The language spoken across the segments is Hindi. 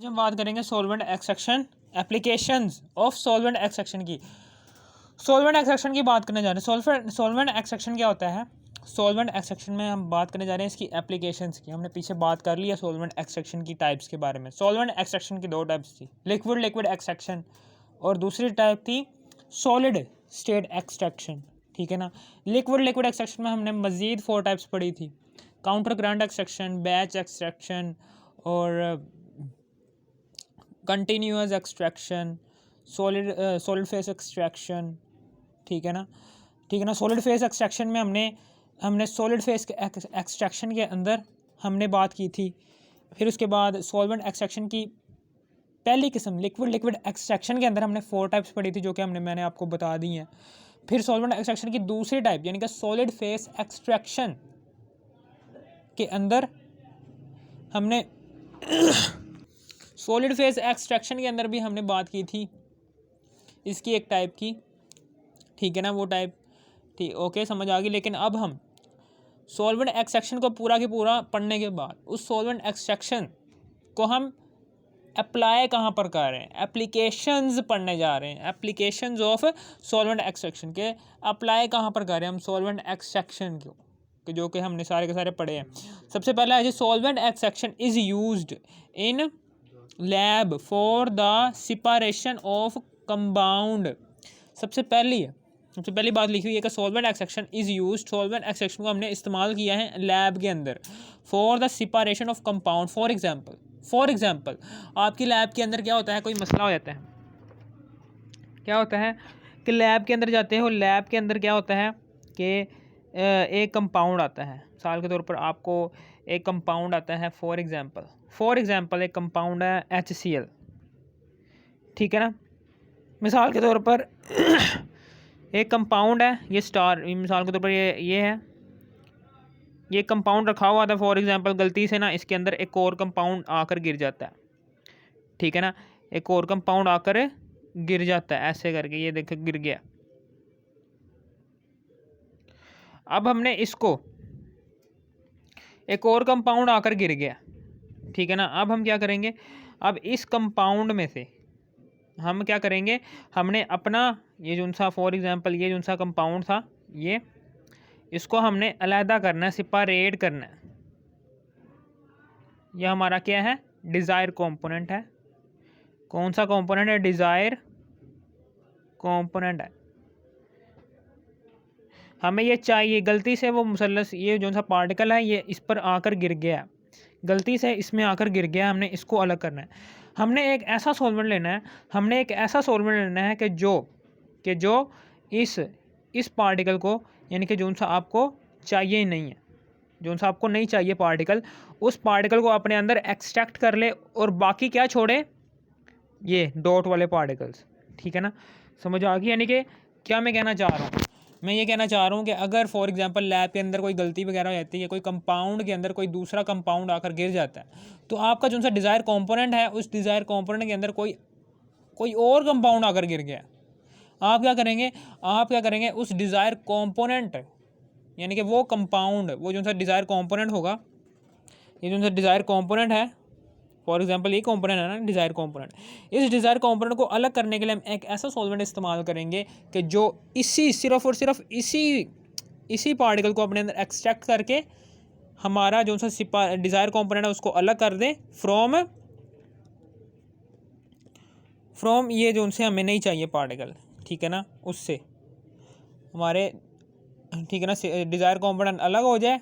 हम बात करेंगे solvent extraction applications of solvent extraction की। सॉल्वेंट एक्सट्रैक्शन की बात करने जा रहे हैं। सॉल्वेंट एक्सट्रैक्शन क्या होता है? सॉल्वेंट एक्सट्रैक्शन में हम बात करने जा रहे हैं इसकी एप्लीकेशंस की। हमने पीछे बात कर ली है सॉल्वेंट एक्सट्रैक्शन की टाइप्स के बारे में। सॉल्वेंट एक्सट्रैक्शन की दो टाइप्स थी, लिक्विड एक्सट्रैक्शन और दूसरी टाइप थी सॉलिड स्टेट एक्सट्रैक्शन। ठीक है ना। लिक्विड एक्सट्रैक्शन में हमने मज़ीद 4 टाइप्स पढ़ी थी, counter grand extraction, batch extraction और continuous extraction, solid phase extraction. ठीक है ना। सॉलिड फेस एक्सट्रैक्शन में हमने सॉलिड फेस एक्सट्रैक्शन के अंदर हमने बात की थी। फिर उसके बाद सॉल्वेंट एक्सट्रैक्शन की पहली किस्म लिक्विड एक्सट्रैक्शन के अंदर हमने 4 टाइप्स पढ़ी थी, जो कि मैंने आपको बता दी हैं। फिर सॉल्वेंट एक्सट्रैक्शन की दूसरी टाइप यानी कि सॉलिड फेस एक्सट्रैक्शन के अंदर हमने सॉलिड फेस एक्सट्रैक्शन के अंदर भी हमने बात की थी इसकी एक टाइप की। ठीक है ना, वो टाइप ठीक ओके, समझ आ गई। लेकिन अब हम सॉल्वेंट एक्सट्रैक्शन को पूरा के पूरा पढ़ने के बाद उस सॉल्वेंट एक्सट्रैक्शन को हम अप्लाई कहाँ पर कर रहे हैं, एप्लीकेशंस पढ़ने जा रहे हैं। एप्लीकेशंस ऑफ सॉल्वेंट एक्सट्रैक्शन के अप्लाई कहाँ पर कर रहे हैं हम सॉल्वेंट एक्सट्रैक्शन को, जो कि हमने सारे के सारे पढ़े हैं। सबसे पहला है solvent extraction is used in lab for the separation of compound. सबसे पहली बात लिखी हुई है कि solvent extraction is used, solvent extraction को हमने इस्तेमाल किया है लैब के अंदर for the separation of compound. For example आपकी लैब के अंदर क्या होता है, कोई मसला हो जाता है, क्या होता है कि लैब के अंदर जाते हो, लैब के अंदर क्या होता है कि एक कंपाउंड आता है। मिसाल के तौर पर आपको एक कंपाउंड आता है, फॉर एग्जांपल एक कंपाउंड है HCl। ठीक है ना। मिसाल के तौर पर एक कंपाउंड है ये स्टार, मिसाल के तौर पर ये है, ये कंपाउंड रखा हुआ था। फॉर एग्जांपल गलती से ना इसके अंदर एक और कंपाउंड आकर गिर जाता है। ठीक है ना, एक और कंपाउंड आकर गिर जाता है ऐसे करके, ये देखो गिर गया। अब हमने इसको एक और कंपाउंड आकर गिर गया। ठीक है ना। अब हम क्या करेंगे, अब इस कंपाउंड में से हम क्या करेंगे, हमने अपना ये जो सा फॉर एग्जांपल ये जो सा कंपाउंड था ये, इसको हमने अलहदा करना है, सेपरेट करना है। यह हमारा क्या है, डिज़ायर कंपोनेंट है। कौन सा कंपोनेंट है, डिज़ायर कंपोनेंट है। हमें ये चाहिए, गलती से वो मुसल्लस ये जो सा पार्टिकल है ये इस पर आकर गिर गया, गलती से इसमें आकर गिर गया, हमने इसको अलग करना है। हमने एक ऐसा सॉल्वेंट लेना है कि जो इस पार्टिकल को यानी कि जो सा आपको चाहिए ही नहीं है, जो सा आपको नहीं चाहिए पार्टिकल, उस पार्टिकल को अपने अंदर एक्सट्रैक्ट कर ले और बाकी क्या छोड़े, ये डॉट वाले पार्टिकल्स। ठीक है ना, समझ आ गई। यानी कि क्या मैं कहना चाह रहा हूँ, मैं ये कहना चाह रहा हूँ कि अगर फॉर एग्जांपल लैब के अंदर कोई गलती वगैरह हो जाती है, कोई कंपाउंड के अंदर कोई दूसरा कंपाउंड आकर गिर जाता है, तो आपका जो सा डिज़ायर कंपोनेंट है उस डिज़ायर कंपोनेंट के अंदर कोई और कंपाउंड आकर गिर गया, आप क्या करेंगे उस डिज़ायर कंपोनेंट यानी कि वो कंपाउंड, वो जो सा डिज़ायर कंपोनेंट होगा, ये जो सा डिज़ायर कंपोनेंट है, फॉर एग्जांपल ये कंपोनेंट है ना डिज़ायर कंपोनेंट, इस डिज़ायर कंपोनेंट को अलग करने के लिए हम एक ऐसा सॉल्वेंट इस्तेमाल करेंगे कि जो सिर्फ और सिर्फ इसी पार्टिकल को अपने अंदर एक्सट्रैक्ट करके हमारा जो सा डिज़ायर कंपोनेंट है उसको अलग कर दे फ्रॉम ये जो उनसे हमें नहीं चाहिए पार्टिकल। ठीक है ना, उससे हमारे ठीक है ना डिज़ायर कंपोनेंट अलग हो जाए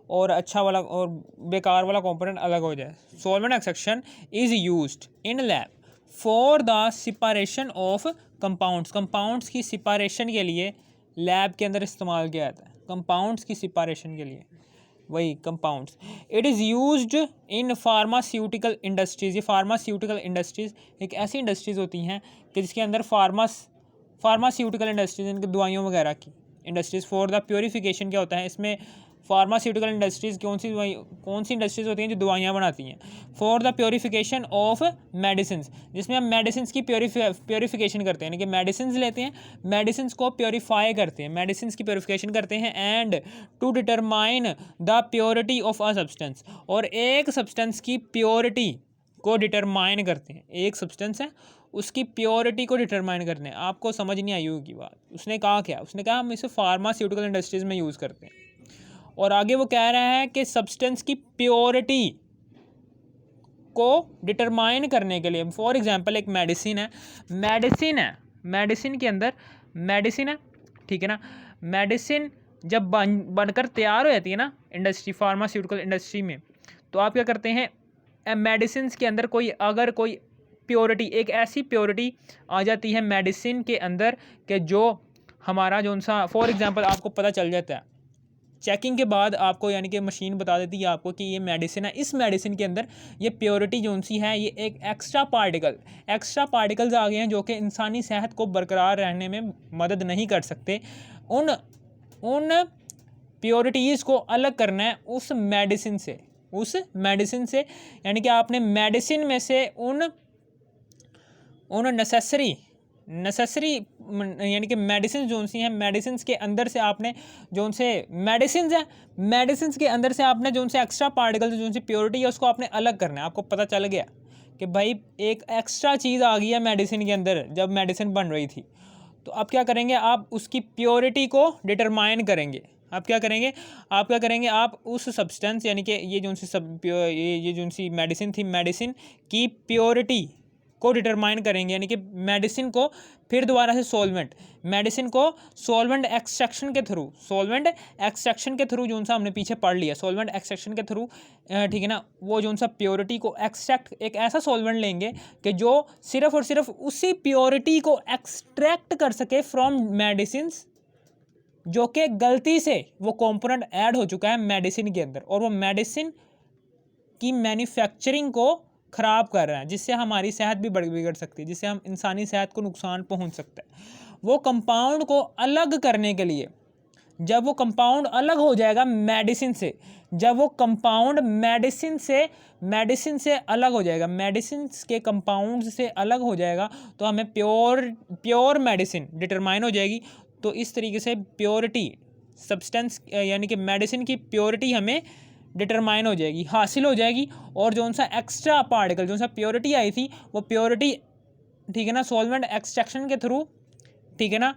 और अच्छा वाला और बेकार वाला कंपोनेंट अलग हो जाए। Solvent extraction is used in lab for the separation of compounds की सेपरेशन के लिए लैब के अंदर इस्तेमाल किया जाता है, कंपाउंड्स की सेपरेशन के लिए, वही compounds. It is used in pharmaceutical industries. ये फार्मास्यूटिकल इंडस्ट्रीज़ एक ऐसी इंडस्ट्रीज़ होती हैं कि जिसके अंदर फार्मास्यूटिकल इंडस्ट्रीज़, इनकी दवाइयों वगैरह की इंडस्ट्रीज़। फॉर द प्योरीफिकेशन क्या होता है इसमें, फार्मास्यूटिकल इंडस्ट्रीज़ कौन सी इंडस्ट्रीज़ होती हैं जो दवाइयाँ बनाती हैं। For the purification of medicine, जिसमें हम मेडिसिन की प्योरीफिकेशन करते हैं, यानी कि मेडिसिन लेते हैं, मेडिसिन को प्योरीफाई करते हैं, मेडिसिन की प्योरीफिकेशन करते हैं। And to determine the purity of a substance, और एक सब्सटेंस की प्योरिटी को डिटरमाइन करते हैं। एक सब्सटेंस है, उसकी प्योरिटी को डिटरमाइन करते हैं। आपको समझ नहीं आई होगी बात। उसने कहा क्या, उसने कहा हम इसे फार्मास्यूटिकल इंडस्ट्रीज़ में यूज़ करते हैं। और आगे वो कह रहा है कि सब्सटेंस की प्योरिटी को डिटरमाइन करने के लिए, फॉर एग्जांपल एक मेडिसिन है, मेडिसिन के अंदर मेडिसिन है, ठीक है ना। मेडिसिन जब बनकर तैयार हो जाती है ना इंडस्ट्री, फार्मास्यूटिकल इंडस्ट्री में, तो आप क्या करते हैं, मेडिसिन के अंदर अगर कोई प्योरिटी, एक ऐसी प्योरिटी आ जाती है मेडिसिन के अंदर कि जो हमारा जो सा, फॉर एग्जांपल आपको पता चल जाता है चेकिंग के बाद, आपको यानी कि मशीन बता देती है आपको कि ये मेडिसिन है, इस मेडिसिन के अंदर ये प्योरिटी जो सी है, ये एक एक्स्ट्रा पार्टिकल्स आ गए हैं जो कि इंसानी सेहत को बरकरार रहने में मदद नहीं कर सकते। उन प्योरिटीज़ को अलग करना है उस मेडिसिन से, यानी कि आपने मेडिसिन में से उन नेसेसरी यानी कि मेडिसिन जो सी हैं, मेडिसिन के अंदर से आपने जो से मेडिसिन के अंदर से आपने जो से एक्स्ट्रा पार्टिकल जो सी प्योरिटी है उसको आपने अलग करना है। आपको पता चल गया कि भाई एक एक्स्ट्रा चीज़ आ गई है मेडिसिन के अंदर जब मेडिसिन बन रही थी, तो आप क्या करेंगे, आप उसकी प्योरिटी को डिटरमाइन करेंगे। आप क्या करेंगे, आप उस सब्सटेंस यानी कि ये जो सी मेडिसिन थी, मेडिसिन की प्योरिटी को डिटरमाइन करेंगे, यानी कि मेडिसिन को फिर दोबारा से मेडिसिन को सॉल्वेंट एक्सट्रैक्शन के थ्रू जो सा हमने पीछे पढ़ लिया, सॉल्वेंट एक्सट्रैक्शन के थ्रू, ठीक है ना, वो जो सा प्योरिटी को एक्सट्रैक्ट, एक ऐसा सॉल्वेंट लेंगे कि जो सिर्फ और सिर्फ उसी प्योरिटी को एक्सट्रैक्ट कर सके फ्रॉम मेडिसिन, जो कि गलती से वो कंपोनेंट ऐड हो चुका है मेडिसिन के अंदर, और वो मेडिसिन की मैन्युफैक्चरिंग को ख़राब कर रहा है, जिससे हमारी सेहत भी बिगड़ सकती है, जिससे हम इंसानी सेहत को नुकसान पहुंच सकता है। वो कंपाउंड को अलग करने के लिए, जब वो कंपाउंड अलग हो जाएगा मेडिसिन से, जब वो कंपाउंड मेडिसिन से अलग हो जाएगा, मेडिसिन के कंपाउंड से अलग हो जाएगा, तो हमें प्योर मेडिसिन डिटरमाइन हो जाएगी। तो इस तरीके से प्योरिटी सब्सटेंस यानी कि मेडिसिन की प्योरिटी हमें डिटरमाइन हो जाएगी, हासिल हो जाएगी। और जो सा एक्स्ट्रा पार्टिकल जो सा प्योरिटी आई थी, वो प्योरिटी, ठीक है ना, सॉल्वेंट एक्सट्रैक्शन के थ्रू, ठीक है ना,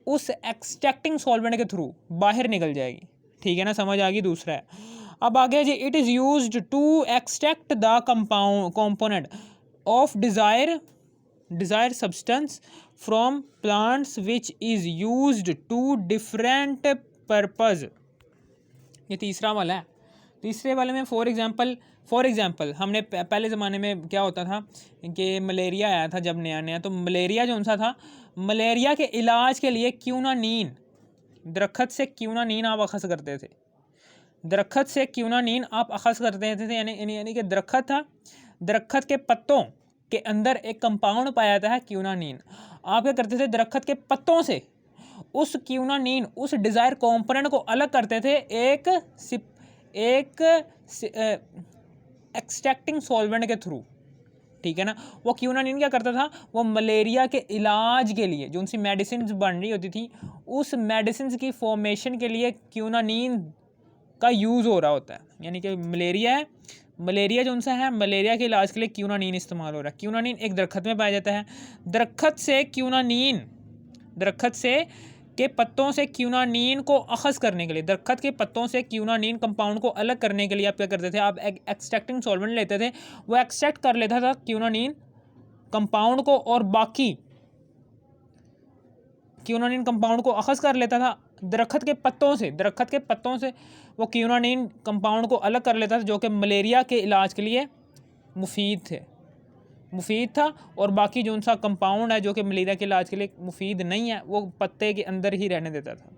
उस एक्सट्रैक्टिंग सॉल्वेंट के थ्रू बाहर निकल जाएगी, ठीक है ना, समझ आ गई। दूसरा है, अब आगे जी, it is used to extract the component of desire substance from plants which is used to different purpose. ये तीसरा वाला है। तीसरे वाले में फॉर एग्जांपल हमने पहले ज़माने में क्या होता था कि मलेरिया आया था जब नया, तो मलेरिया जो सा था, मलेरिया के इलाज के लिए क्यूनानीन, दरख्त से क्यूनानीन आप अखज़ करते थे, यानी कि दरख्त था, दरख्त के पत्तों के अंदर एक कंपाउंड पाया जाता है क्यूनानीन। आप क्या करते थे, दरख्त के पत्तों से उस क्यूनानीन, उस डिज़ायर कंपोनेंट को अलग करते थे एक एक्सट्रैक्टिंग सॉल्वेंट के थ्रू, ठीक है ना। वो क्यूनानीन क्या करता था, वो मलेरिया के इलाज के लिए जो उनसी मेडिसिन बन रही होती थी, उस मेडिसिन की फॉर्मेशन के लिए क्यूनानीन का यूज़ हो रहा होता है। यानी कि मलेरिया जो उनसा है, मलेरिया के इलाज के लिए क्यूनानीन इस्तेमाल हो रहा है। क्यूनानीन एक दरख्त में पाया जाता है, दरख्त से के पत्तों से क्यूनानीन को अखज़ करने के लिए, दरख्त के पत्तों से क्यूनानीन कंपाउंड को अलग करने के लिए आप क्या करते थे, आप एक एक्सट्रैक्टिंग सॉल्वेंट लेते थे, वो एक्सट्रैक्ट कर लेता था क्यूनानीन कंपाउंड को, और बाकी क्यूनानीन कंपाउंड को अखज़ कर लेता था दरख्त के पत्तों से वो क्यूनानीन कंपाउंड को अलग कर लेता था, जो कि मलेरिया के इलाज के लिए मुफीद था, और बाकी जो उनसा कंपाउंड है जो कि मलेरिया के इलाज के लिए मुफीद नहीं है, वो पत्ते के अंदर ही रहने देता था।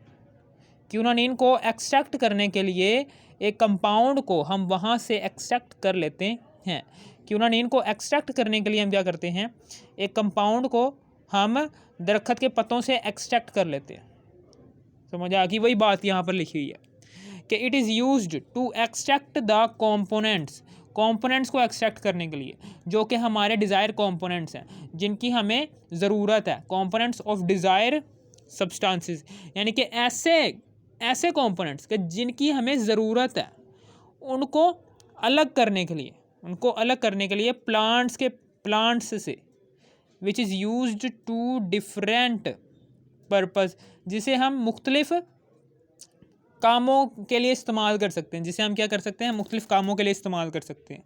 क्यूनानीन को एक्सट्रैक्ट करने के लिए एक कंपाउंड को हम वहाँ से एक्सट्रैक्ट कर लेते हैं। क्यूनानीन को एक्सट्रैक्ट करने के लिए हम क्या करते हैं, एक कंपाउंड को हम दरख्त के पत्तों से एक्सट्रैक्ट कर लेते हैं। समझ आ गई, वही बात यहाँ पर लिखी हुई है कि it is used to extract the components को एक्सट्रैक्ट करने के लिए, जो कि हमारे डिज़ायर कंपोनेंट्स हैं, जिनकी हमें ज़रूरत है, कंपोनेंट्स ऑफ डिज़ायर सब्सटेंसेस, यानी कि ऐसे कंपोनेंट्स के जिनकी हमें ज़रूरत है, उनको अलग करने के लिए, उनको अलग करने के लिए प्लांट्स से, which is used to different purpose, जिसे हम मुख्तलिफ कामों के लिए इस्तेमाल कर सकते हैं, जिसे हम क्या कर सकते हैं, मुख्तलिफ कामों के लिए इस्तेमाल कर सकते हैं,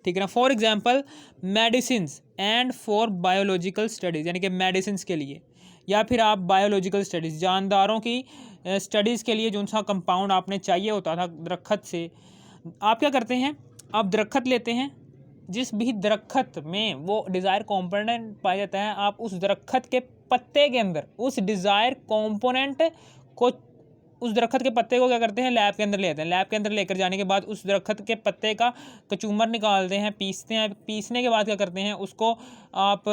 ठीक है ना। For example medicine and for biological studies, यानी कि मेडिसिन के लिए, या फिर आप बायोलॉजिकल स्टडीज़, जानदारों की स्टडीज़ के लिए जो सा कंपाउंड आपने चाहिए होता था दरख्त से, आप क्या करते हैं, आप दरख्त लेते हैं, जिस भी दरख्त में वो डिज़ायर कंपोनेंट पाया जाता है, आप उस दरख्त के पत्ते के अंदर उस डिज़ायर कंपोनेंट को, उस दरख्त के पत्ते को क्या करते हैं, लैब के अंदर ले आते हैं। लैब के अंदर लेकर जाने के बाद उस दरख्त के पत्ते का कचूमर निकालते हैं, पीसते हैं। पीसने के बाद क्या करते हैं, उसको आप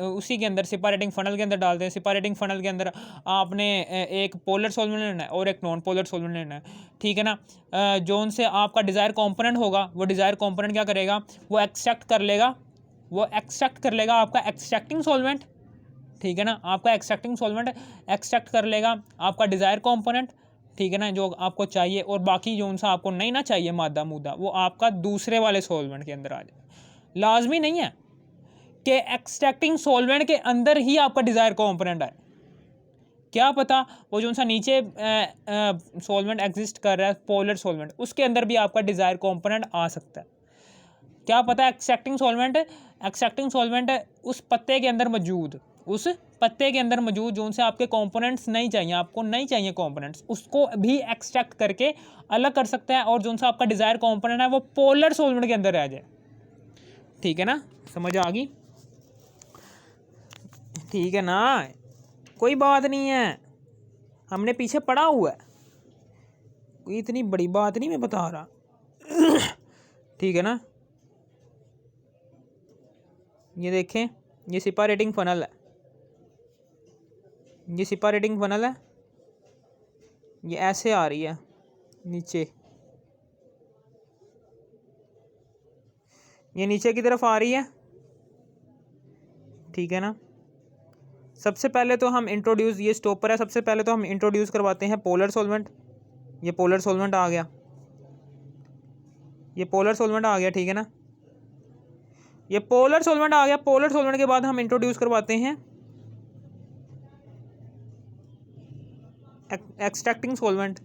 उसी के अंदर सेपरेटिंग फनल के अंदर डालते हैं। सेपरेटिंग फनल के अंदर आपने एक पोलर सॉल्वेंट लेना है और एक नॉन पोलर सॉल्वेंट लेना है, ठीक है ना। जो उनसे आपका डिज़ायर कंपोनेंट होगा, वो डिज़ायर कंपोनेंट क्या करेगा, वो एक्सट्रैक्ट कर लेगा आपका एक्सट्रैक्टिंग सॉल्वेंट, ठीक है ना। आपका एक्सट्रैक्टिंग सॉल्वेंट एक्सट्रैक्ट कर लेगा आपका डिज़ायर कंपोनेंट, ठीक है ना, जो आपको चाहिए, और बाकी जो उनसा आपको नहीं ना चाहिए मादा मुद्दा, वो आपका दूसरे वाले सॉल्वेंट के अंदर आ जाए। लाजमी नहीं है कि एक्सट्रैक्टिंग सॉल्वेंट के अंदर ही आपका डिज़ायर कंपोनेंट आए, क्या पता वो जो सा नीचे सॉल्वेंट एग्जिस्ट कर रहा है, पोलर सॉल्वेंट, उसके अंदर भी आपका डिज़ायर कंपोनेंट आ सकता है, क्या पता। एक्सट्रैक्टिंग सॉल्वेंट उस पत्ते के अंदर मौजूद जो उनसे आपके कंपोनेंट्स नहीं चाहिए, आपको नहीं चाहिए कंपोनेंट्स, उसको भी एक्सट्रैक्ट करके अलग कर सकता है, और जो उनसे आपका डिज़ायर कंपोनेंट है वो पोलर सॉल्वेंट के अंदर रह जाए, ठीक है ना। समझ आ गई, ठीक है ना, कोई बात नहीं है, हमने पीछे पढ़ा हुआ है, कोई इतनी बड़ी बात नहीं मैं बता रहा ठीक है ना। ये देखें, ये सेपरेटिंग फनल है, ये ऐसे आ रही है नीचे, ये नीचे की तरफ आ रही है, ठीक है ना। सबसे पहले तो हम इंट्रोड्यूस, ये स्टॉपर है, सबसे पहले तो हम इंट्रोड्यूस करवाते हैं पोलर सॉल्वेंट। ये पोलर सॉल्वेंट आ गया, ठीक है ना। ये पोलर सॉल्वेंट आ गया। पोलर सॉल्वेंट के बाद हम इंट्रोड्यूस करवाते हैं एक्सट्रैक्टिंग सॉल्वेंट,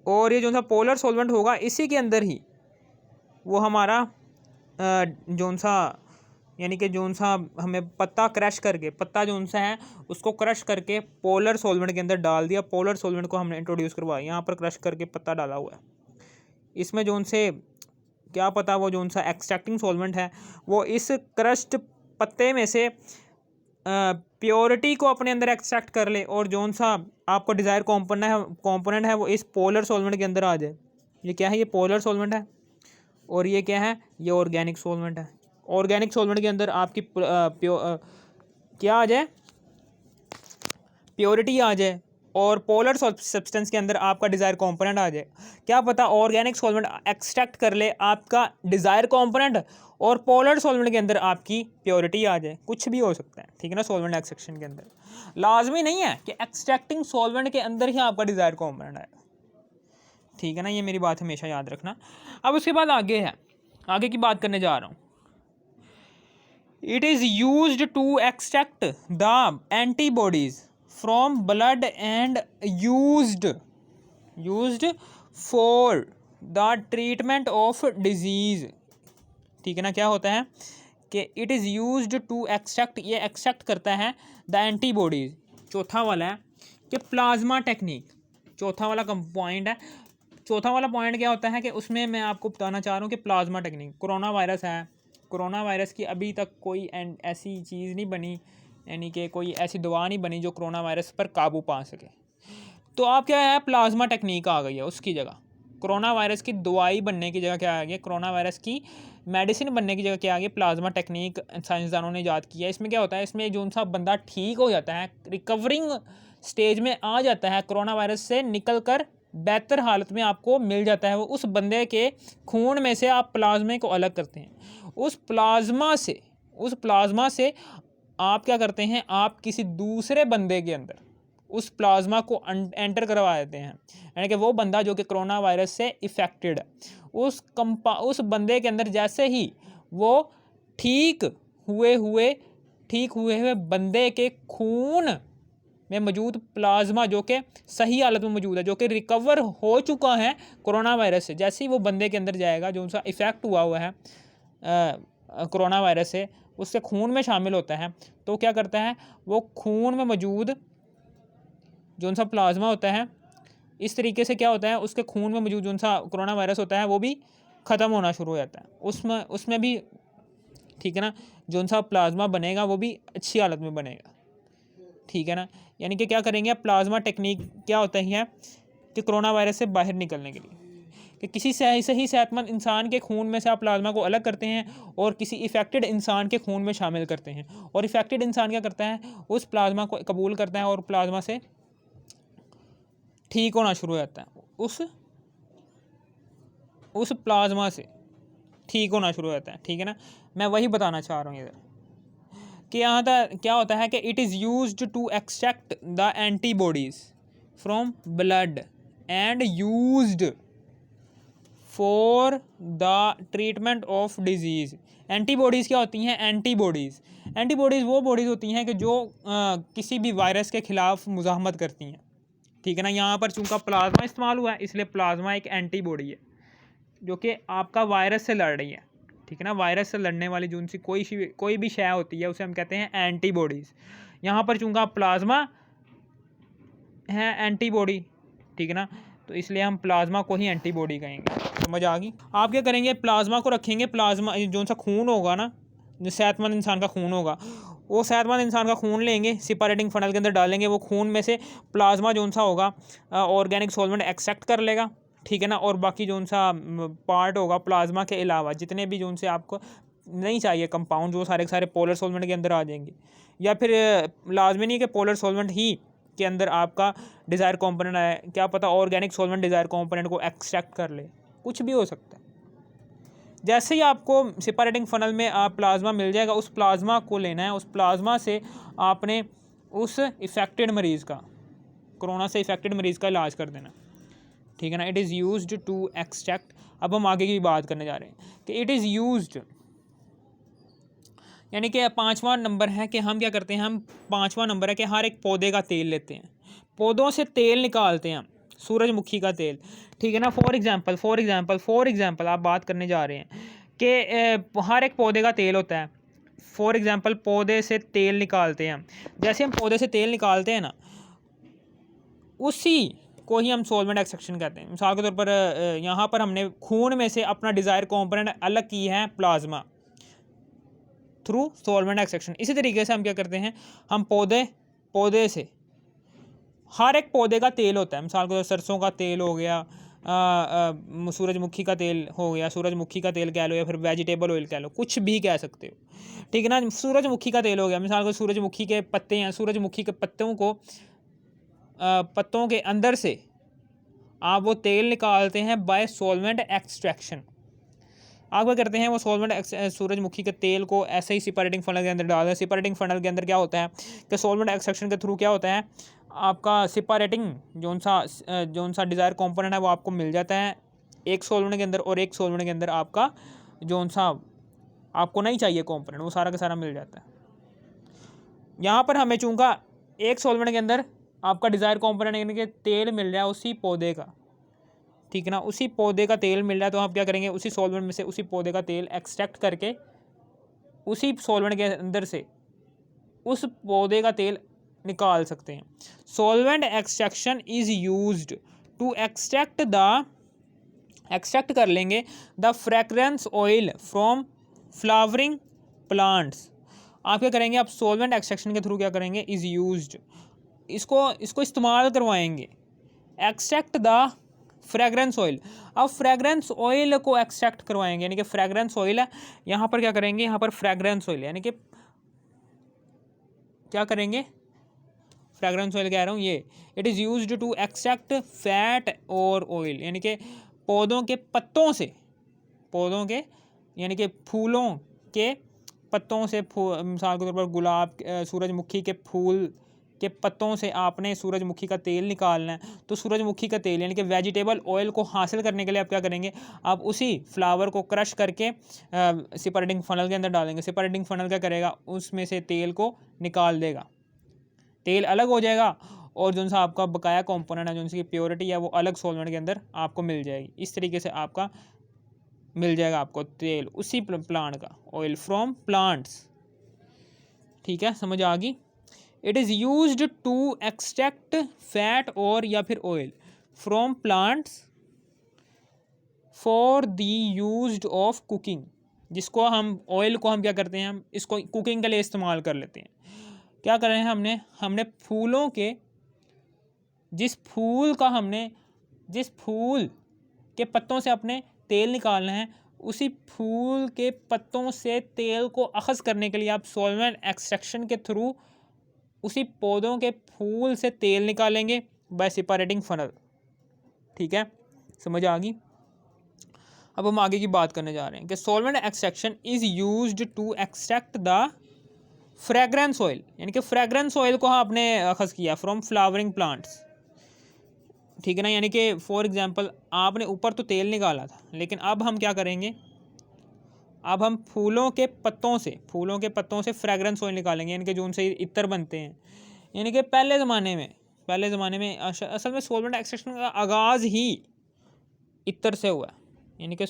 और ये जो सा पोलर सॉल्वेंट होगा इसी के अंदर ही वो हमारा जोन सा, यानी कि जोन सा हमें पत्ता जोन सा है उसको क्रश करके पोलर सॉल्वेंट के अंदर डाल दिया। पोलर सॉल्वेंट को हमने इंट्रोड्यूस करवाया, यहाँ पर क्रश करके पत्ता डाला हुआ है, इसमें जोन से क्या पता वो जोन सा एक्सट्रैक्टिंग सॉल्वेंट है वो इस क्रश्ड पत्ते में से प्योरिटी को अपने अंदर एक्सट्रैक्ट कर ले, और जोन सा आपको डिज़ायर कंपोनेंट है वो इस पोलर सॉल्वेंट के अंदर आ जाए। ये क्या है, ये पोलर सॉल्वेंट है, और ये क्या है, ये ऑर्गेनिक सॉल्वेंट है। ऑर्गेनिक सॉल्वेंट के अंदर आपकी क्या आ जाए, प्योरिटी आ जाए, और पोलर सब्सटेंस के अंदर आपका डिज़ायर कंपोनेंट आ जाए। क्या पता ऑर्गेनिक सॉल्वेंट एक्सट्रैक्ट कर ले आपका डिज़ायर कंपोनेंट, और पोलर सॉल्वेंट के अंदर आपकी प्योरिटी आ जाए, कुछ भी हो सकता है, ठीक है ना। सॉल्वेंट एक्सट्रैक्शन के अंदर लाजमी नहीं है कि एक्सट्रैक्टिंग सॉल्वेंट के अंदर ही आपका डिज़ायर कंपोनेंट आए, ठीक है ना। ये मेरी बात हमेशा याद रखना। अब उसके बाद आगे की बात करने जा रहा हूँ। It is used to extract the antibodies from blood and used for the treatment of disease, ठीक है ना। क्या होता है कि it is used to extract, ये एक्सट्रैक्ट करता है द एंटीबॉडीज़। चौथा वाला है कि प्लाज्मा टेक्निक, चौथा वाला पॉइंट है। चौथा वाला पॉइंट क्या होता है कि उसमें मैं आपको बताना चाह रहा हूँ कि प्लाज्मा टेक्निक, कोरोना वायरस है, कोरोना वायरस की अभी तक कोई ऐसी चीज़ नहीं बनी, यानी कि कोई ऐसी दवा नहीं बनी जो कोरोना वायरस पर काबू पा सके। तो आप क्या है, प्लाज्मा टेक्निक आ गई है, उसकी जगह कोरोना वायरस की दवाई बनने की जगह क्या आ गया, कोरोना वायरस की मेडिसिन बनने की जगह क्या आ गया, प्लाज्मा टेक्निक साइंसदानों ने ईजाद किया है। इसमें क्या होता है, इसमें जो सा बंदा ठीक हो जाता है, रिकवरिंग स्टेज में आ जाता है, कोरोना वायरस से निकल कर बेहतर हालत में आपको मिल जाता है, वो उस बंदे के खून में से आप प्लाज्मे को अलग करते हैं। उस प्लाज्मा से आप क्या करते हैं, आप किसी दूसरे बंदे के अंदर उस प्लाज्मा को एंटर करवा देते हैं, यानी कि वो बंदा जो कि कोरोना वायरस से इफ़ेक्टेड है, उस बंदे के अंदर जैसे ही वो ठीक हुए हुए बंदे के खून में मौजूद प्लाज्मा जो कि सही हालत में मौजूद है, जो कि रिकवर हो चुका है कोरोना वायरस से, जैसे ही वो बंदे के अंदर जाएगा जो उनका इफ़ेक्ट हुआ है कोरोना वायरस से, उसके खून में शामिल होता है, तो क्या करता है वो खून में मौजूद जो उनका प्लाज्मा होता है, इस तरीके से क्या होता है उसके खून में मौजूद जो उनका कोरोना वायरस होता है वो भी ख़त्म होना शुरू हो जाता है। उसमें भी ठीक है ना, जो उनका प्लाज्मा बनेगा वो भी अच्छी हालत में बनेगा, ठीक है ना। यानी कि क्या करेंगे, प्लाज्मा टेक्निक क्या होता है कि कोरोना वायरस से बाहर निकलने के लिए कि किसी सही सेहतमंद इंसान के खून में से आप प्लाज्मा को अलग करते हैं और किसी इफ़ेक्टेड इंसान के खून में शामिल करते हैं, और इफ़ेक्टेड इंसान क्या करता है उस प्लाज्मा को कबूल करता है और प्लाज्मा से ठीक होना शुरू हो जाता है, उस प्लाज्मा से ठीक होना शुरू हो जाता है, ठीक है ना। मैं वही बताना चाह रहा हूँ इधर कि यहाँ तक क्या होता है कि it is used to extract the antibodies from blood and used for the treatment of disease. Antibodies क्या होती हैं, एंटीबॉडीज़ वो बॉडीज़ होती हैं कि जो किसी भी वायरस के ख़िलाफ़ मुज़ाहमत करती हैं, ठीक है ना। यहाँ पर चूँकि प्लाज्मा इस्तेमाल हुआ है इसलिए प्लाज्मा एक एंटीबॉडी है जो कि आपका वायरस से लड़ रही है, ठीक है ना। वायरस से लड़ने वाली जो उनसी कोई भी शय होती है उसे हम कहते हैं एंटीबॉडीज़। यहाँ पर चूँकि प्लाज्मा है एंटीबॉडी, ठीक है ना, तो इसलिए हम प्लाज्मा को ही एंटीबॉडी कहेंगे। समझ आ गई। आप क्या करेंगे, प्लाज्मा को रखेंगे, प्लाज्मा जो सा खून होगा ना, जो सेहतमंद इंसान का खून होगा, वो सेहतमंद इंसान का खून लेंगे, सेपरेटिंग फनल के अंदर डालेंगे, वो खून में से प्लाज्मा जो सा होगा ऑर्गेनिक सॉल्वेंट एक्सट्रैक्ट कर लेगा, ठीक है ना। और बाकी जो सा पार्ट होगा प्लाज्मा के अलावा जितने भी जो उनसे आपको नहीं चाहिए कंपाउंड, वो सारे के सारे पोलर सॉल्वेंट के अंदर आ जाएंगे, या फिर लाजमी नहीं कि पोलर सॉल्वेंट ही के अंदर आपका डिज़ायर कंपोनेंट है, क्या पता ऑर्गेनिक सॉल्वेंट डिज़ायर कंपोनेंट को एक्सट्रैक्ट कर ले, कुछ भी हो सकता है। जैसे ही आपको सेपरेटिंग फनल में प्लाज्मा मिल जाएगा, उस प्लाज्मा को लेना है, उस प्लाज्मा से आपने उस इफ़ेक्टेड मरीज़ का, कोरोना से इफ़ेक्टेड मरीज़ का इलाज कर देना, ठीक है ना। It is used to extract, अब हम आगे की बात करने जा रहे हैं कि इट इज़ यूज्ड, यानी कि 5वां नंबर है कि हम क्या करते हैं, हम 5वां नंबर है कि हर एक पौधे का तेल लेते हैं, पौधों से तेल निकालते हैं, सूरजमुखी का तेल, ठीक है ना। फॉर एग्जांपल आप बात करने जा रहे हैं कि हर एक पौधे का तेल होता है। फॉर एग्जांपल पौधे से तेल निकालते हैं, जैसे हम पौधे से तेल निकालते हैं ना, उसी को ही हम सॉल्वेंट एक्सट्रैक्शन कहते हैं। मिसाल के तौर पर यहाँ पर हमने खून में से अपना डिज़ायर कंपोनेंट अलग की है प्लाज्मा थ्रू सॉल्वेंट एक्सट्रैक्शन। इसी तरीके से हम क्या करते हैं, हम पौधे से हर एक पौधे का तेल होता है, मिसाल के सरसों का तेल हो गया, सूरजमुखी का तेल हो गया, सूरजमुखी का तेल कह लो या फिर वेजिटेबल ऑयल कह लो, कुछ भी कह सकते हो, ठीक है ना। सूरजमुखी का तेल हो गया, मिसाल को सूरजमुखी के पत्ते हैं, सूरजमुखी के पत्तों को पत्तों के अंदर से आप वो तेल निकालते हैं बाय सॉल्वेंट एक्सट्रैक्शन। आप क्या करते हैं, वो सॉल्वेंट सूरजमुखी के तेल को ऐसे ही सेपरेटिंग फनल के अंदर डाल दें। सेपरेटिंग फनल के अंदर क्या होता है कि सॉल्वेंट एक्सट्रैक्शन के थ्रू क्या होता है, आपका सेपरेटिंग जो सा डिज़ायर कंपोनेंट है वो आपको मिल जाता है एक सॉल्वेंट के अंदर, और एक सॉल्वेंट के अंदर आपका जो सा आपको नहीं चाहिए कंपोनेंट वो सारा का सारा मिल जाता है। यहाँ पर हमें चूँका एक सॉल्वेंट के अंदर आपका डिज़ायर कंपोनेंट यानी कि तेल मिल रहा है उसी पौधे का, ठीक है ना, उसी पौधे का तेल मिल रहा है, तो आप क्या करेंगे, उसी सॉल्वेंट में से उसी पौधे का तेल एक्सट्रैक्ट करके उसी सॉल्वेंट के अंदर से उस पौधे का तेल निकाल सकते हैं। Solvent extraction is used to extract कर लेंगे the fragrance oil from flowering plants. आप क्या करेंगे, आप सॉल्वेंट एक्सट्रैक्शन के थ्रू क्या करेंगे, इज़ यूज्ड, इसको इस्तेमाल करवाएंगे, एक्सट्रैक्ट द फ्रेगरेंस ऑयल। अब फ्रेगरेंस ऑयल को एक्सट्रैक्ट करवाएंगे, यानी कि फ्रेगरेंस ऑयल है, यहाँ पर क्या करेंगे, यहाँ पर फ्रेगरेंस ऑयल यानी कि क्या करेंगे, फ्रेगरेंस ऑयल कह रहा हूँ ये, it is used to extract fat और ऑयल, यानी कि पौधों के पत्तों से, पौधों के यानी कि फूलों के पत्तों से, मिसाल के तौर पर गुलाब सूरजमुखी के फूल के पत्तों से आपने सूरजमुखी का तेल निकालना है, तो सूरजमुखी का तेल यानी कि वेजिटेबल ऑयल को हासिल करने के लिए आप क्या करेंगे, आप उसी फ्लावर को क्रश करके सेपरेटिंग फनल के अंदर डालेंगे। सेपरेटिंग फनल क्या करेगा, उसमें से तेल को निकाल देगा, तेल अलग हो जाएगा और जो सा आपका बकाया कंपोनेंट है, जो सी प्योरिटी है, वो अलग सॉल्वेंट के अंदर आपको मिल जाएगी। इस तरीके से आपका मिल जाएगा आपको तेल उसी प्लांट का, ऑयल फ्रॉम प्लांट्स। ठीक है, समझ आ गई। It is used to extract fat और या फिर oil from plants for the used of cooking, जिसको हम ऑयल को हम क्या करते हैं, हम इसको कुकिंग के लिए इस्तेमाल कर लेते हैं। क्या कर रहे हैं, हमने फूलों के जिस फूल के पत्तों से अपने तेल निकालना है, उसी फूल के पत्तों से तेल को अखज़ करने के लिए आप सॉल्वेंट एक्सट्रैक्शन के थ्रू उसी पौधों के फूल से तेल निकालेंगे बाय सेपरेटिंग फनल। ठीक है, समझ आ गई। अब हम आगे की बात करने जा रहे हैं कि solvent extraction is used to extract the fragrance oil, यानी कि फ्रेगरेंस ऑयल को आपने अखज़ किया फ्रॉम फ्लावरिंग प्लांट्स। ठीक है ना, यानी कि फॉर एग्जांपल आपने ऊपर तो तेल निकाला था, लेकिन अब हम क्या करेंगे, अब हम फूलों के पत्तों से फ्रेगरेंस ऑयल निकालेंगे, यानी कि जो उनसे इत्र बनते हैं। यानी कि पहले ज़माने में असल में सॉल्वेंट एक्सट्रैक्शन का आगाज़ ही इत्र से हुआ, यानी कि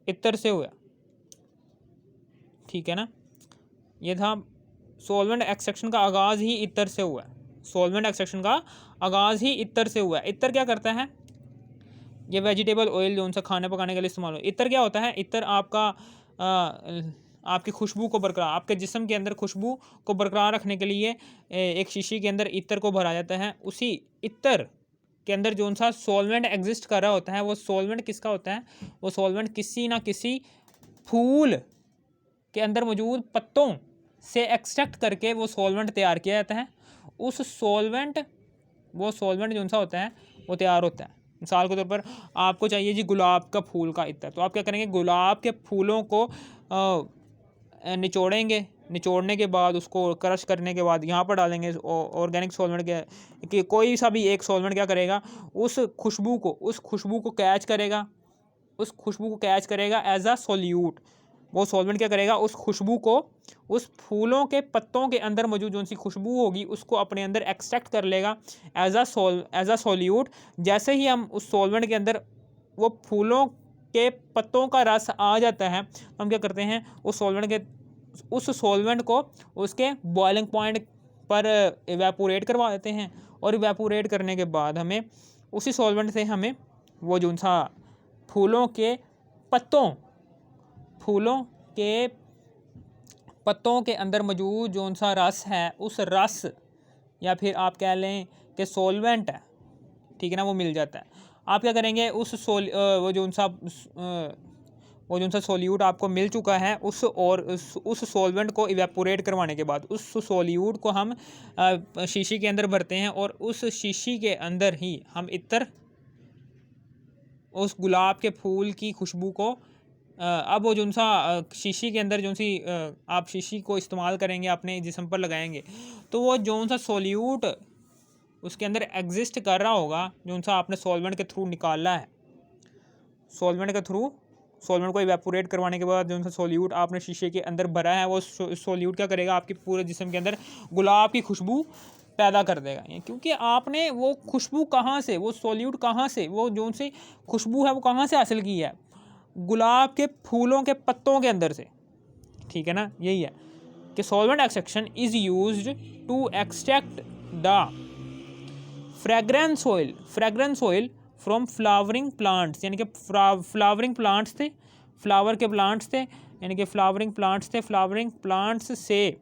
इत्र से हुआ। ठीक है ना, ये था सॉल्वेंट एक्सट्रैक्शन का आगाज़ ही इत्र से हुआ। सॉल्वेंट एक्सट्रैक्शन का आगाज़ ही इत्र से हुआ है। इत्र क्या करता है, ये वेजिटेबल ऑयल जो उनसे खाने पकाने के लिए इस्तेमाल हो। इत्र क्या होता है, इत्र आपकी खुशबू को बरकरार, आपके जिस्म के अंदर खुशबू को बरकरार रखने के लिए एक शीशी के अंदर इत्र को भरा जाता है। उसी इत्र के अंदर जो सा सॉल्वेंट एग्जिस्ट कर रहा होता है, वो सॉल्वेंट किसका होता है, वो सॉल्वेंट किसी ना किसी फूल के अंदर मौजूद पत्तों से एक्सट्रैक्ट करके वो सॉल्वेंट तैयार किया जाता है। वो सॉल्वेंट जो सा होता है वो तैयार होता है। मिसाल के तौर पर आपको चाहिए जी गुलाब का फूल का इत्र, तो आप क्या करेंगे, गुलाब के फूलों को निचोड़ेंगे, निचोड़ने के बाद उसको क्रश करने के बाद यहाँ पर डालेंगे ऑर्गेनिक सॉल्वेंट के कि कोई सा भी एक सॉल्वेंट क्या करेगा, उस खुशबू को कैच करेगा एज अ सोल्यूट। वो सॉल्वेंट क्या करेगा, उस खुशबू को उस फूलों के पत्तों के अंदर मौजूद जो सी खुशबू होगी उसको अपने अंदर एक्सट्रैक्ट कर लेगा एज अ सोल्यूट। जैसे ही हम उस सॉल्वेंट के अंदर वो फूलों के पत्तों का रस आ जाता है, हम क्या करते हैं, उस सॉल्वेंट को उसके बॉइलिंग पॉइंट पर इवेपोरेट करवा देते हैं। और इवेपोरेट करने के बाद हमें उसी सॉल्वेंट से हमें वो जो सा फूलों के पत्तों के अंदर मौजूद जो सा रस है, उस रस या फिर आप कह लें कि सॉल्वेंट है, ठीक है ना, वो मिल जाता है। आप क्या करेंगे, वो जो सा सॉल्यूट आपको मिल चुका है, उस सॉल्वेंट को इवेपोरेट करवाने के बाद उस सॉल्यूट को हम शीशी के अंदर भरते हैं और उस शीशी के अंदर ही हम इत्र उस गुलाब के फूल की खुशबू को अब वो जो सा शीशी के अंदर आप शीशी को इस्तेमाल करेंगे, अपने जिस्म पर लगाएंगे, तो वो जो सा सॉल्यूट उसके अंदर एग्जिस्ट कर रहा होगा, जो सा आपने सॉल्वेंट के थ्रू निकाला है, सॉल्वेंट को इवेपोरेट करवाने के बाद जो सा सॉल्यूट आपने शीशे के अंदर भरा है, वो सॉल्यूट क्या करेगा, आपके पूरे जिस्म के अंदर गुलाब की खुशबू पैदा कर देगा। क्योंकि आपने वो खुशबू कहाँ से, वो सॉल्यूट कहाँ से, वो जो सी खुशबू है वो कहाँ से हासिल की है, गुलाब के फूलों के पत्तों के अंदर से। ठीक है ना, यही है कि solvent extraction is used to extract the fragrance oil from flowering plants, यानी कि फ्लावरिंग प्लांट्स थे, फ्लावरिंग प्लांट्स से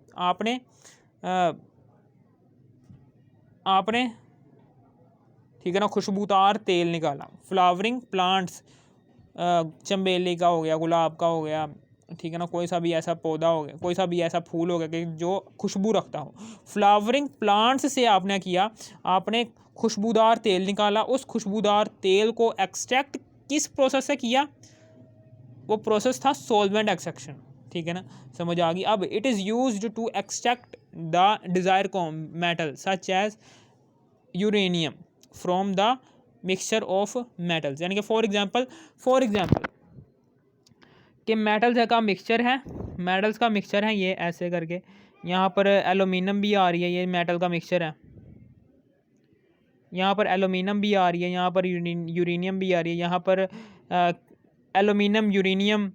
आपने ठीक है ना खुशबूदार तेल निकाला। फ्लावरिंग प्लांट्स चंबेली का हो गया, गुलाब का हो गया, ठीक है ना, कोई सा भी ऐसा पौधा हो गया, कोई सा भी ऐसा फूल हो गया कि जो खुशबू रखता हो। फ्लावरिंग प्लांट्स से आपने किया, आपने खुशबूदार तेल निकाला। उस खुशबूदार तेल को एक्सट्रैक्ट किस प्रोसेस से किया, वो प्रोसेस था सॉल्वेंट एक्सट्रैक्शन। ठीक है ना, समझ आ गई। अब it is used to extract the desire metal such as uranium from the mixture of metals, यानी कि फॉर एग्जांपल कि मेटल्स का मिक्सचर है, मेटल्स का मिक्सचर है ये ऐसे करके, यहाँ पर एलुमिनियम भी आ रही है, ये मेटल का मिक्सचर है, यहाँ पर एलुमिनियम भी आ रही है, यहाँ पर यूरेनियम भी आ रही है, यहाँ पर एलुमिनियम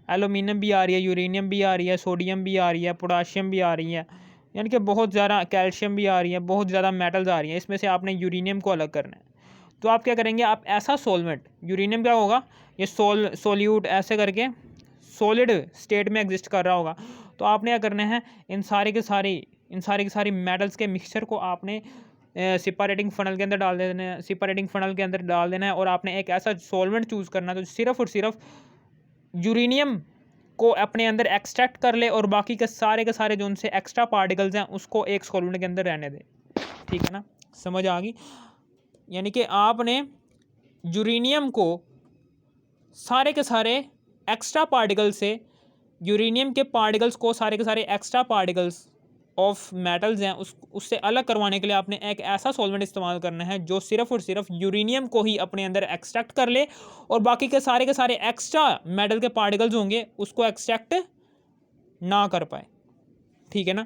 एलुमिनियम भी आ रही है, यूरेनियम भी आ रही है, सोडियम भी आ रही है, पोटाशियम भी आ रही है, यानी कि बहुत ज़्यादा, कैल्शियम भी आ रही है, बहुत ज़्यादा मेटल्स आ रही हैं। इसमें से आपने यूरेनियम को अलग करना है, तो आप क्या करेंगे, आप ऐसा सॉल्वेंट, यूरेनियम क्या होगा, ये सोल्यूट ऐसे करके सॉलिड स्टेट में एग्जिस्ट कर रहा होगा, तो आपने क्या करना है, इन सारी की सारी मेटल्स के मिक्सचर को आपने सेपरेटिंग फनल के अंदर डाल देना है, सेपरेटिंग फनल के अंदर डाल देना है, और आपने एक ऐसा सॉल्वेंट चूज़ करना है तो सिर्फ और सिर्फ यूरेनियम को अपने अंदर एक्सट्रैक्ट कर ले, और बाकी के सारे जो उनसे एक्स्ट्रा पार्टिकल्स हैं उसको एक सॉल्वेंट के अंदर रहने दे, ठीक है ना, समझ आ गई। यानी कि आपने यूरेनियम को सारे के सारे एक्स्ट्रा पार्टिकल से, यूरेनियम के पार्टिकल्स को सारे के सारे एक्स्ट्रा पार्टिकल्स ऑफ मेटल्स हैं उससे अलग करवाने के लिए आपने एक ऐसा सॉल्वेंट इस्तेमाल करना है जो सिर्फ और सिर्फ यूरेनियम को ही अपने अंदर एक्सट्रैक्ट कर ले, और बाकी के सारे एक्स्ट्रा मेटल के पार्टिकल्स होंगे उसको एक्सट्रैक्ट ना कर पाए, ठीक है ना।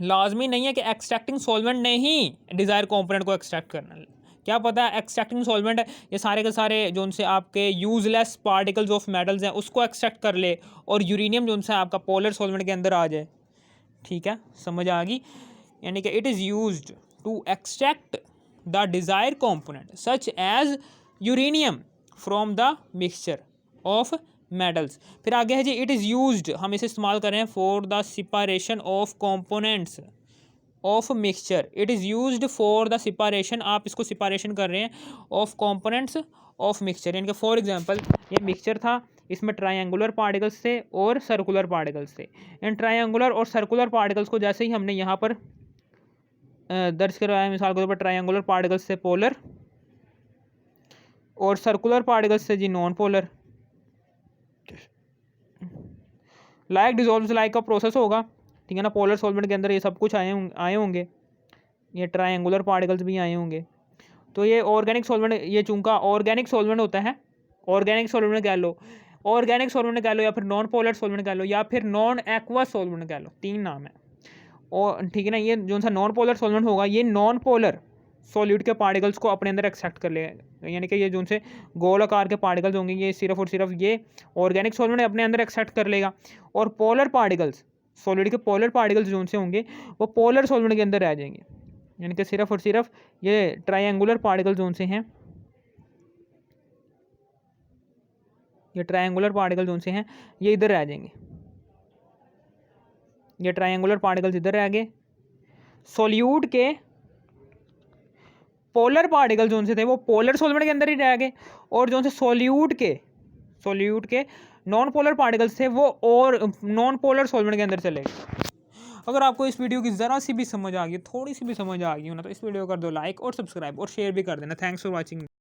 लाजमी नहीं है कि एक्सट्रैक्टिंग सॉल्वेंट ने ही डिज़ायर कंपोनेंट को एक्सट्रैक्ट करना है, क्या पता है एक्सट्रैक्टिंग सॉल्वेंट ये सारे के सारे जो उनसे आपके यूजलेस पार्टिकल्स ऑफ मेटल्स हैं उसको एक्सट्रैक्ट कर ले, और यूरेनियम जो उनसे आपका पोलर सॉल्वेंट के अंदर आ जाए, ठीक है, समझ आ गई। यानी कि it is used to extract the desire component such as uranium from the mixture of metals. फिर आगे है जी, इट इज़ यूज्ड, हम इसे इस्तेमाल कर रहे हैं for the separation of components of mixture, it is used for the separation, आप इसको सेपरेशन कर रहे हैं ऑफ कंपोनेंट्स ऑफ मिक्सचर, यानी कि फॉर एग्जांपल ये मिक्सचर था, इसमें ट्रायंगुलर पार्टिकल्स थे और सर्कुलर पार्टिकल्स थे, इन ट्रायंगुलर और सर्कुलर पार्टिकल्स को जैसे ही हमने यहाँ पर दर्ज करवाया, मिसाल के तौर पर ट्रायंगुलर पार्टिकल्स से पोलर और सर्कुलर पार्टिकल्स से जी non polar, like dissolve like का प्रोसेस होगा, ठीक है ना। पोलर सॉल्वेंट के अंदर ये सब कुछ आए होंगे, ये ट्रायंगुलर पार्टिकल्स भी आए होंगे, तो ये ऑर्गेनिक सॉल्वेंट, ये चूंकि ऑर्गेनिक सॉल्वेंट होता है, ऑर्गेनिक सॉल्वेंट कह लो, ऑर्गेनिक सॉल्वेंट कह लो, या फिर नॉन पोलर सॉल्वेंट कह लो, या फिर नॉन एक्वा सॉल्वेंट कह लो, 3 नाम है, और ठीक है ना। ये जो सा नॉन पोलर सॉल्वेंट होगा ये नॉन पोलर सॉल्यूट के पार्टिकल्स को अपने अंदर एक्सट्रैक्ट कर लेगा, यानी कि ये जो उनसे गोल आकार के पार्टिकल्स होंगे ये सिर्फ और सिर्फ ये ऑर्गेनिक सॉल्वेंट अपने अंदर एक्सट्रैक्ट कर लेगा, और पोलर पार्टिकल्स, सॉलिड के पोलर पार्टिकल्स जो उनसे होंगे वो पोलर सॉल्वेंट के अंदर रह जाएंगे, यानी कि सिर्फ और सिर्फ ये ट्रायंगुलर पार्टिकल्स जो उनसे हैं, ये ट्रायंगुलर पार्टिकल्स जो उनसे हैं ये इधर रह जाएंगे, ये ट्रायंगुलर पार्टिकल्स इधर रह गए, सॉल्यूट के पोलर पार्टिकल जो उनसे थे वो पोलर सॉल्वेंट के अंदर ही रह गए, और जो उनसे सॉल्यूट के नॉन पोलर पार्टिकल्स थे वो और नॉन पोलर सॉल्वेंट के अंदर चले गए। अगर आपको इस वीडियो की ज़रा सी भी समझ आ गई, थोड़ी सी भी समझ आ गई हो ना, तो इस वीडियो को कर दो लाइक और सब्सक्राइब और शेयर भी कर देना। Thanks for watching.